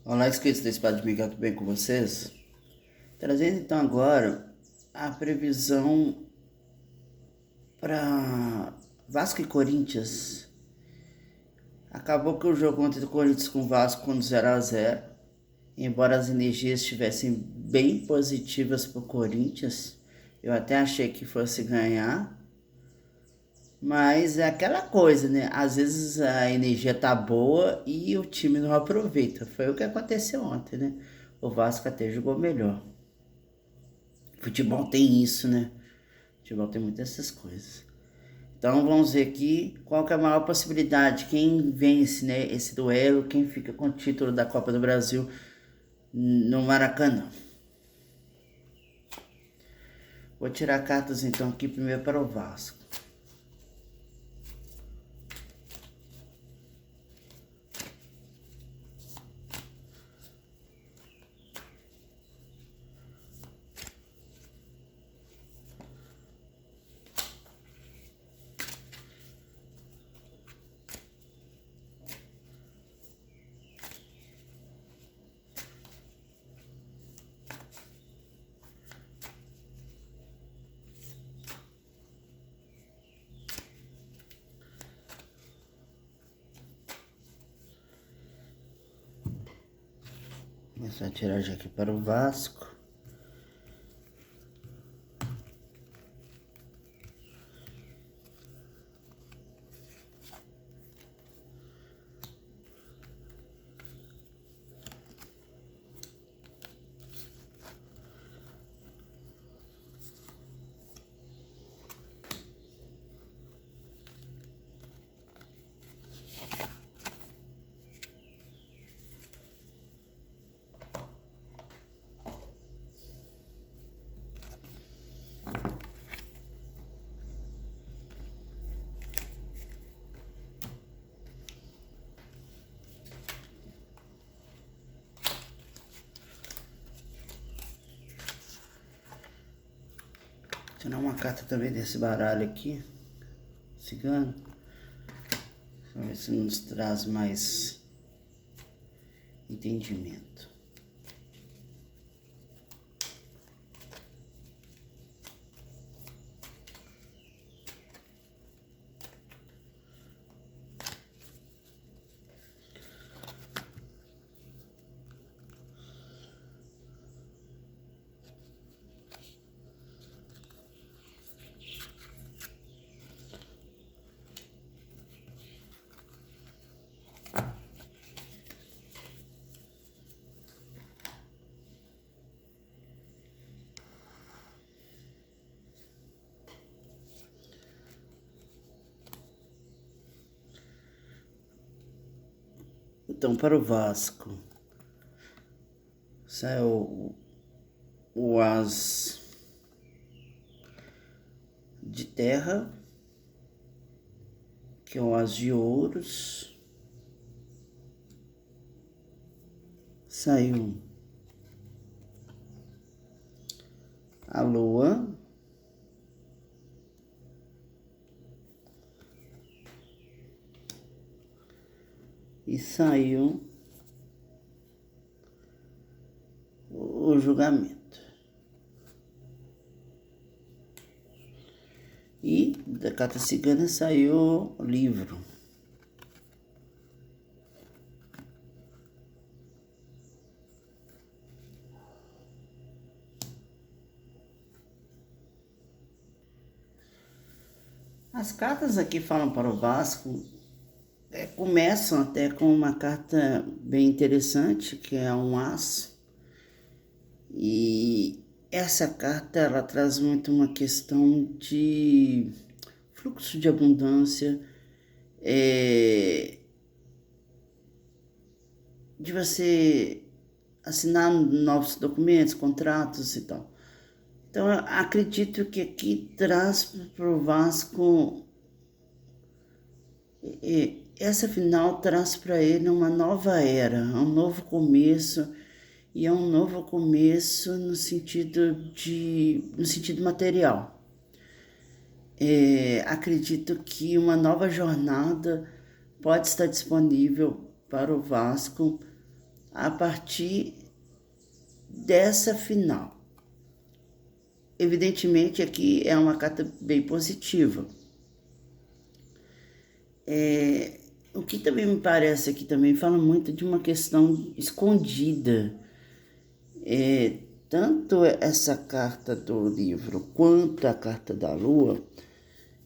Olá, inscritos da Espada de Miguel, tudo bem com vocês? Trazendo então agora a previsão para Vasco e Corinthians. Acabou que o jogo ontem do Corinthians com o Vasco foi 0-0. Embora as energias estivessem bem positivas para o Corinthians, eu até achei que fosse ganhar. Mas é aquela coisa, né? Às vezes a energia tá boa e o time não aproveita. Foi o que aconteceu ontem, né? O Vasco até jogou melhor. Futebol tem isso, né? Futebol tem muitas essas coisas. Então vamos ver aqui qual que é a maior possibilidade. Quem vence, né, esse duelo, quem fica com o título da Copa do Brasil no Maracanã. Vou tirar cartas então aqui primeiro para o Vasco. Começar a tirar já aqui para o Vasco. Tirar uma carta também desse baralho aqui. Cigano. Vamos ver se nos traz mais entendimento. Então, para o Vasco, saiu o As de Terra, que é o As de Ouros. Saiu a Lua. E saiu o Julgamento. E da Carta Cigana saiu o Livro. As cartas aqui falam para o Vasco, começam até com uma carta bem interessante, que é um As. E essa carta ela traz muito uma questão de fluxo de abundância, de você assinar novos documentos, contratos e tal. Então, eu acredito que aqui traz para o Vasco, essa final traz para ele uma nova era, um novo começo, e é um novo começo no sentido material. Acredito que uma nova jornada pode estar disponível para o Vasco a partir dessa final. Evidentemente, aqui é uma carta bem positiva. O que também me parece aqui também fala muito de uma questão escondida. Tanto essa carta do livro quanto a carta da lua,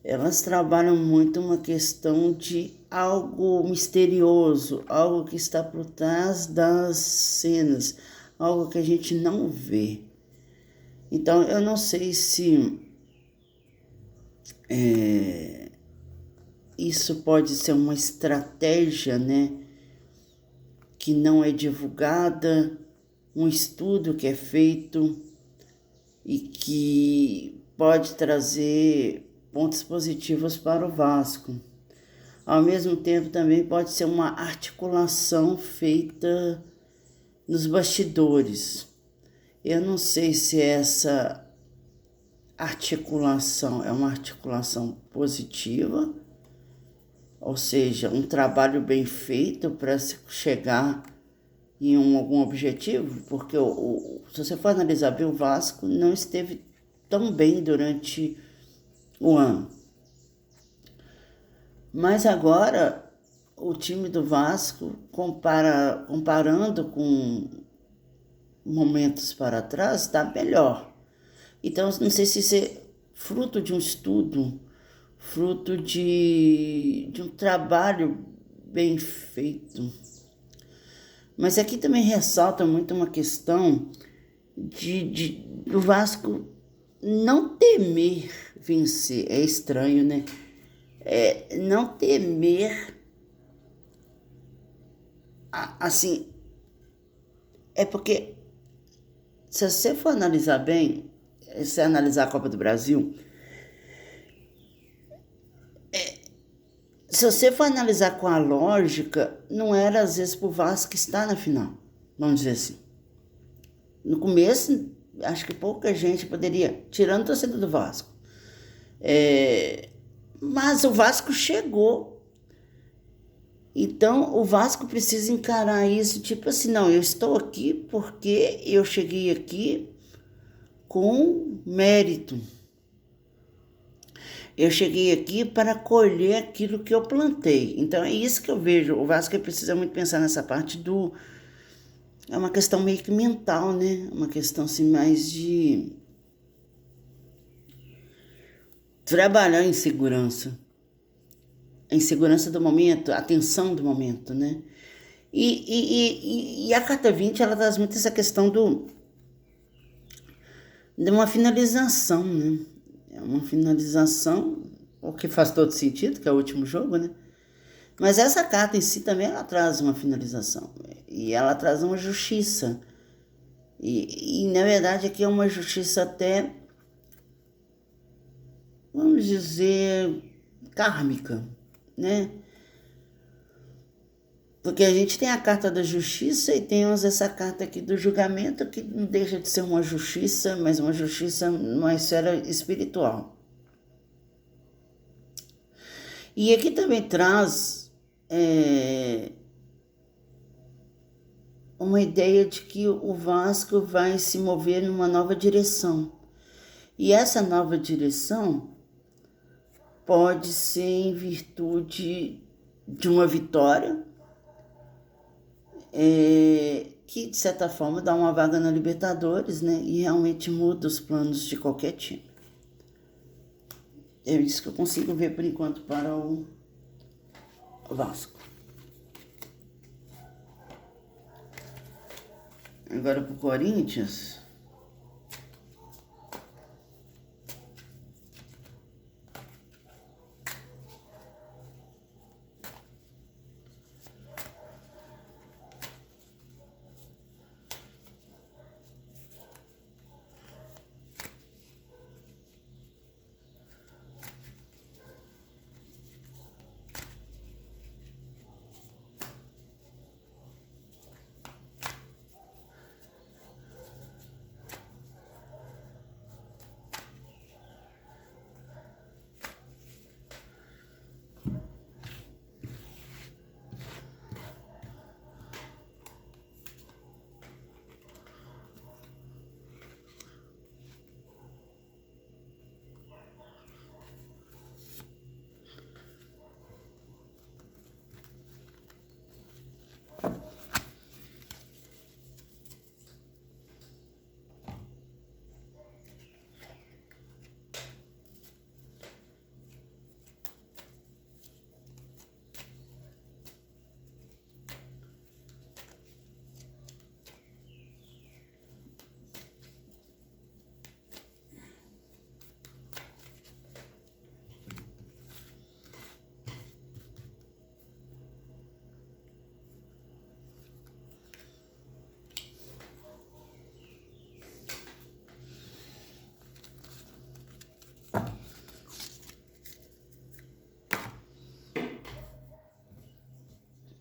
elas trabalham muito uma questão de algo misterioso, algo que está por trás das cenas, algo que a gente não vê. Então, eu não sei se isso pode ser uma estratégia, né, que não é divulgada, um estudo que é feito e que pode trazer pontos positivos para o Vasco. Ao mesmo tempo, também pode ser uma articulação feita nos bastidores. Eu não sei se essa articulação é uma articulação positiva, ou seja, um trabalho bem feito para se chegar em algum objetivo, porque se você for analisar bem, o Vasco não esteve tão bem durante o ano. Mas agora, o time do Vasco, comparando com momentos para trás, está melhor. Então, não sei se isso é fruto de um estudo, fruto de um trabalho bem feito. Mas aqui também ressalta muito uma questão do Vasco não temer vencer. É estranho, né? Não temer, assim, é porque se você for analisar bem, se analisar a Copa do Brasil, se você for analisar com a lógica, não era às vezes pro Vasco estar na final, vamos dizer assim. No começo, acho que pouca gente poderia, tirando a torcida do Vasco. Mas o Vasco chegou. Então, o Vasco precisa encarar isso, tipo assim, não, eu estou aqui porque eu cheguei aqui com mérito. Eu cheguei aqui para colher aquilo que eu plantei. Então, é isso que eu vejo. O Vasco precisa muito pensar nessa parte é uma questão meio que mental, né? Uma questão assim mais de trabalhar em segurança. A insegurança do momento, a tensão do momento, né? E a carta 20, ela traz muito essa questão de uma finalização, né? É uma finalização, o que faz todo sentido, que é o último jogo, né? Mas essa carta em si também, ela traz uma finalização. E ela traz uma justiça. E na verdade, aqui é uma justiça até, vamos dizer, kármica, né? Porque a gente tem a carta da justiça e temos essa carta aqui do julgamento, que não deixa de ser uma justiça, mas uma justiça numa esfera espiritual. E aqui também traz uma ideia de que o Vasco vai se mover numa nova direção. E essa nova direção pode ser em virtude de uma vitória, que de certa forma dá uma vaga na Libertadores, né? E realmente muda os planos de qualquer time. É isso que eu consigo ver por enquanto para o Vasco. Agora para o Corinthians.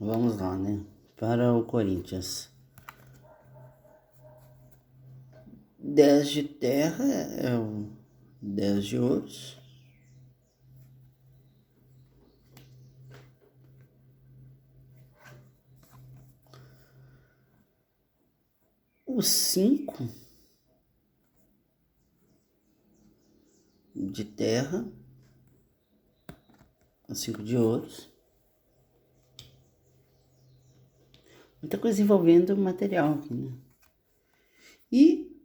vamos lá, né? Para o Corinthians. 10 de terra é o 10 de ouros. O 5 de terra, o 5 de ouros. Muita coisa envolvendo material aqui, né? E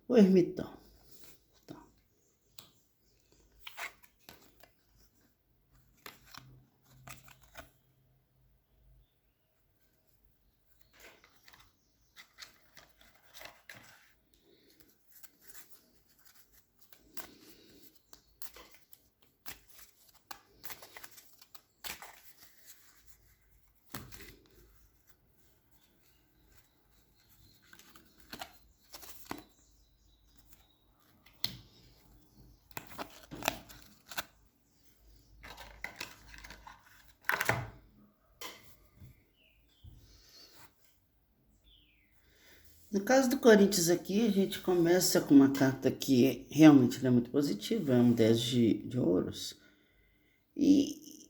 o ermitão. Tá. No caso do Corinthians aqui, a gente começa com uma carta que realmente é muito positiva, é um 10 de ouros. E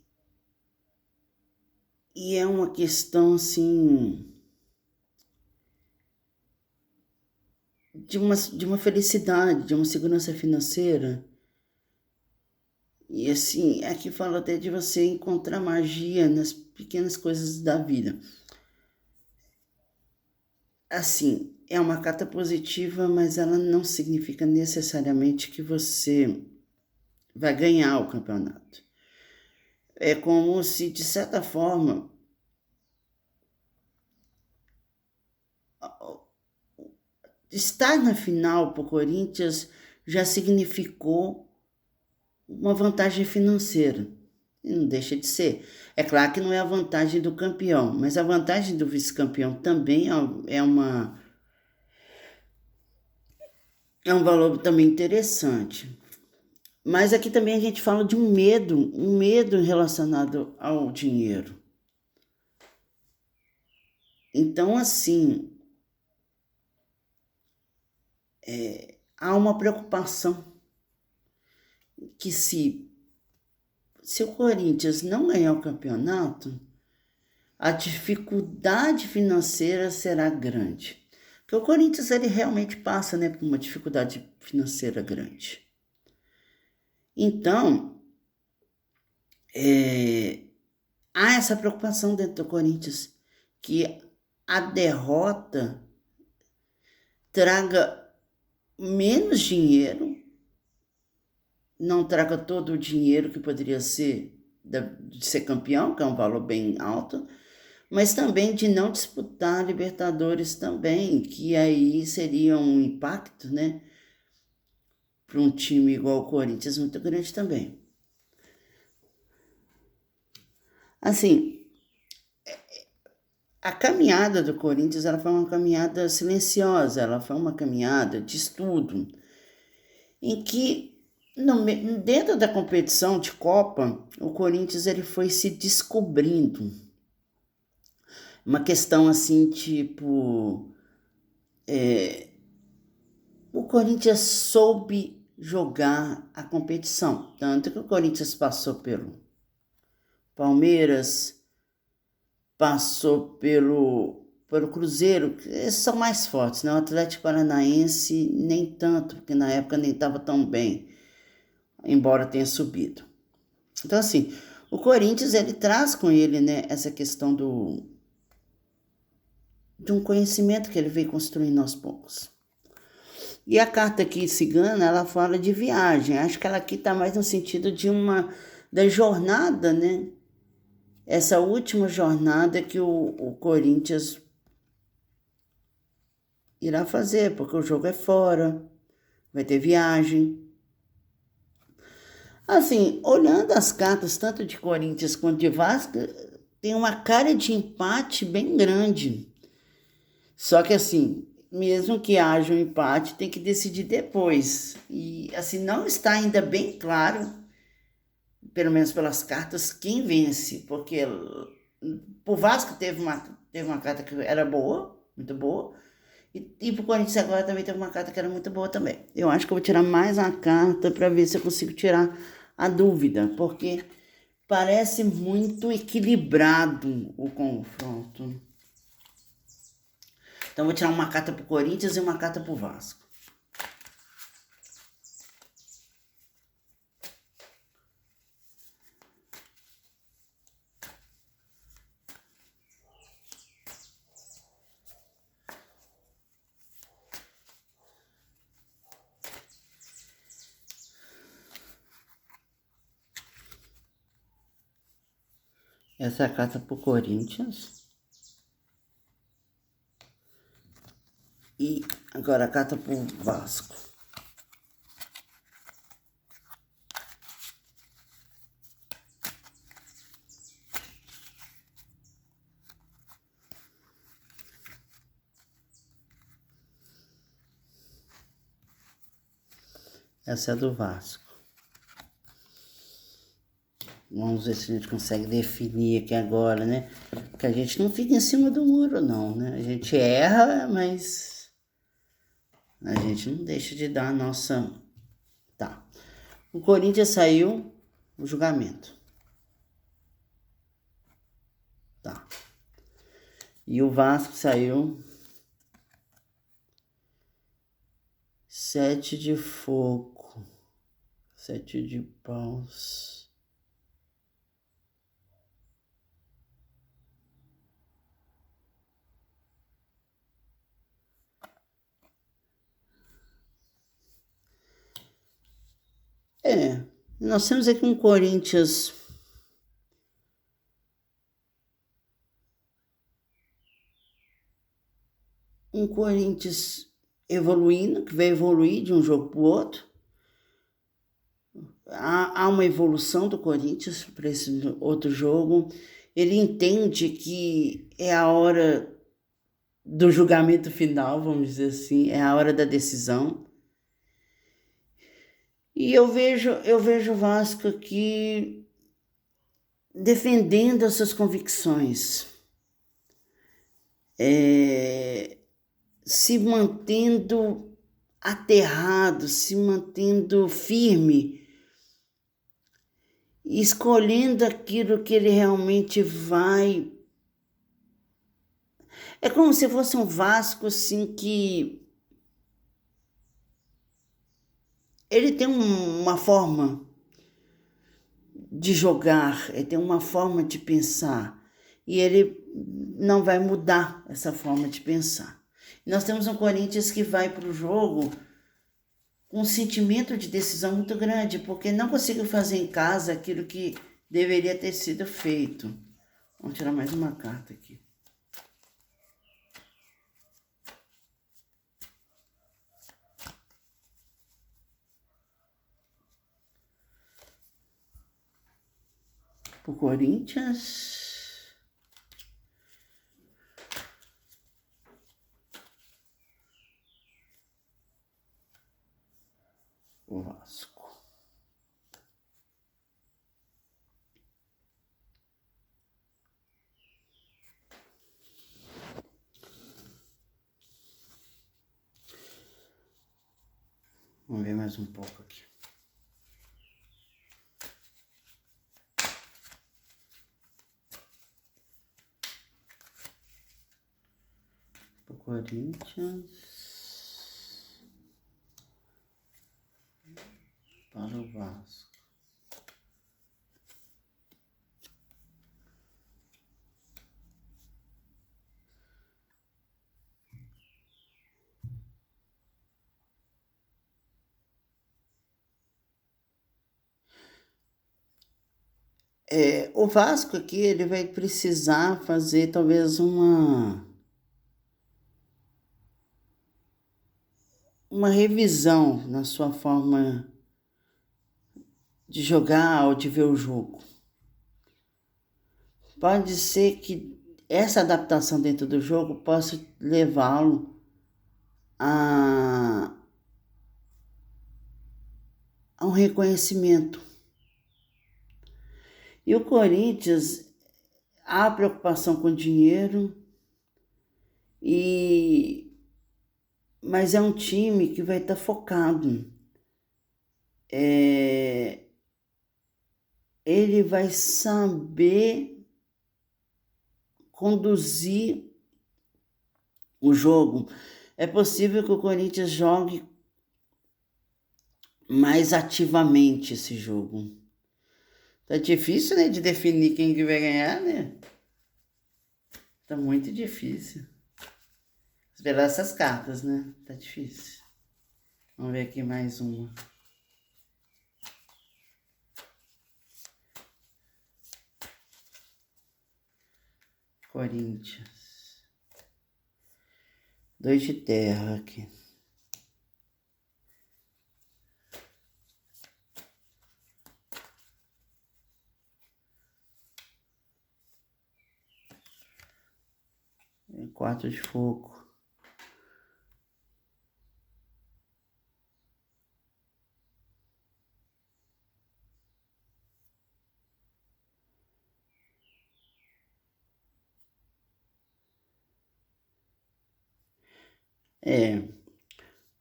é uma questão, assim, de uma felicidade, de uma segurança financeira. E assim, aqui fala até de você encontrar magia nas pequenas coisas da vida. Assim, é uma carta positiva, mas ela não significa necessariamente que você vai ganhar o campeonato. É como se, de certa forma, estar na final para o Corinthians já significou uma vantagem financeira. E não deixa de ser. É claro que não é a vantagem do campeão, mas a vantagem do vice-campeão também é um valor também interessante. Mas aqui também a gente fala de um medo relacionado ao dinheiro. Então, assim, há uma preocupação que se o Corinthians não ganhar o campeonato, a dificuldade financeira será grande. Porque o Corinthians ele realmente passa, né, por uma dificuldade financeira grande. Então, há essa preocupação dentro do Corinthians que a derrota traga menos dinheiro, não traga todo o dinheiro que poderia ser de ser campeão, que é um valor bem alto, mas também de não disputar a Libertadores também, que aí seria um impacto, né, para um time igual o Corinthians muito grande também. Assim, a caminhada do Corinthians ela foi uma caminhada silenciosa, ela foi uma caminhada de estudo, em que dentro da competição de Copa, o Corinthians ele foi se descobrindo. Uma questão assim, tipo, o Corinthians soube jogar a competição, tanto que o Corinthians passou pelo Palmeiras, passou pelo Cruzeiro, que esses são mais fortes, né? O Atlético Paranaense nem tanto, porque na época nem estava tão bem, embora tenha subido. Então, assim, o Corinthians, ele traz com ele, né, essa questão de um conhecimento que ele veio construindo aos poucos. E a carta aqui, cigana, ela fala de viagem. Acho que ela aqui está mais no sentido da jornada, né? Essa última jornada que o Corinthians irá fazer, porque o jogo é fora, vai ter viagem. Assim, olhando as cartas, tanto de Corinthians quanto de Vasco, tem uma cara de empate bem grande. Só que assim, mesmo que haja um empate, tem que decidir depois. E assim, não está ainda bem claro, pelo menos pelas cartas, quem vence, porque Pro Vasco teve uma carta que era boa, muito boa. E pro Corinthians agora também teve uma carta que era muito boa também. Eu acho que eu vou tirar mais uma carta para ver se eu consigo tirar a dúvida, porque parece muito equilibrado o confronto. Então eu vou tirar uma carta pro Corinthians e uma carta pro Vasco. Essa é a carta pro Corinthians. E agora a carta pro Vasco. Essa é a do Vasco. Vamos ver se a gente consegue definir aqui agora, né? Porque a gente não fica em cima do muro, não, né? A gente erra, mas a gente não deixa de dar a nossa... Tá. O Corinthians saiu o julgamento. Tá. E o Vasco saiu 7 de fogo. 7 de paus. Nós temos aqui um Corinthians evoluindo, que vai evoluir de um jogo para o outro. Há uma evolução do Corinthians para esse outro jogo. Ele entende que é a hora do julgamento final, vamos dizer assim, é a hora da decisão. E eu vejo o Vasco aqui defendendo as suas convicções, se mantendo aterrado, se mantendo firme, escolhendo aquilo que ele realmente vai. É como se fosse um Vasco assim que ele tem uma forma de jogar, ele tem uma forma de pensar e ele não vai mudar essa forma de pensar. Nós temos um Corinthians que vai para o jogo com um sentimento de decisão muito grande, porque não conseguiu fazer em casa aquilo que deveria ter sido feito. Vamos tirar mais uma carta aqui. O Corinthians. O Vasco. Vamos ver mais um pouco aqui. O Corinthians. Para o Vasco. O Vasco aqui, ele vai precisar fazer talvez uma revisão na sua forma de jogar ou de ver o jogo. Pode ser que essa adaptação dentro do jogo possa levá-lo a um reconhecimento. E o Corinthians, há preocupação com dinheiro, mas é um time que vai estar focado. Ele vai saber conduzir o jogo. É possível que o Corinthians jogue mais ativamente esse jogo. Tá difícil, né, de definir quem que vai ganhar, né? Tá muito difícil. Esperar essas cartas, né? Tá difícil. Vamos ver aqui mais uma. Corinthians. 2 de terra aqui. Quatro de fogo.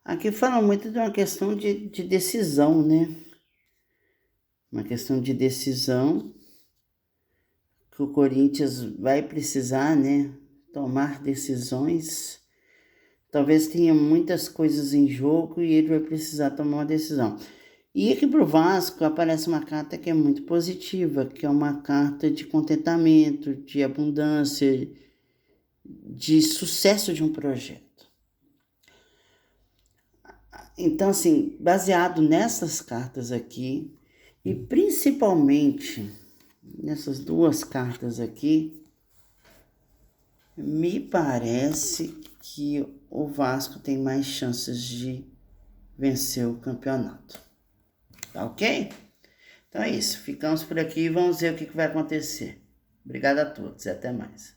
Aqui fala muito de uma questão de decisão, né? Uma questão de decisão que o Corinthians vai precisar, né? Tomar decisões. Talvez tenha muitas coisas em jogo e ele vai precisar tomar uma decisão. E aqui para o Vasco aparece uma carta que é muito positiva, que é uma carta de contentamento, de abundância, de sucesso de um projeto. Então, assim, baseado nessas cartas aqui, e principalmente nessas duas cartas aqui, me parece que o Vasco tem mais chances de vencer o campeonato. Tá ok? Então é isso. Ficamos por aqui e vamos ver o que vai acontecer. Obrigado a todos e até mais.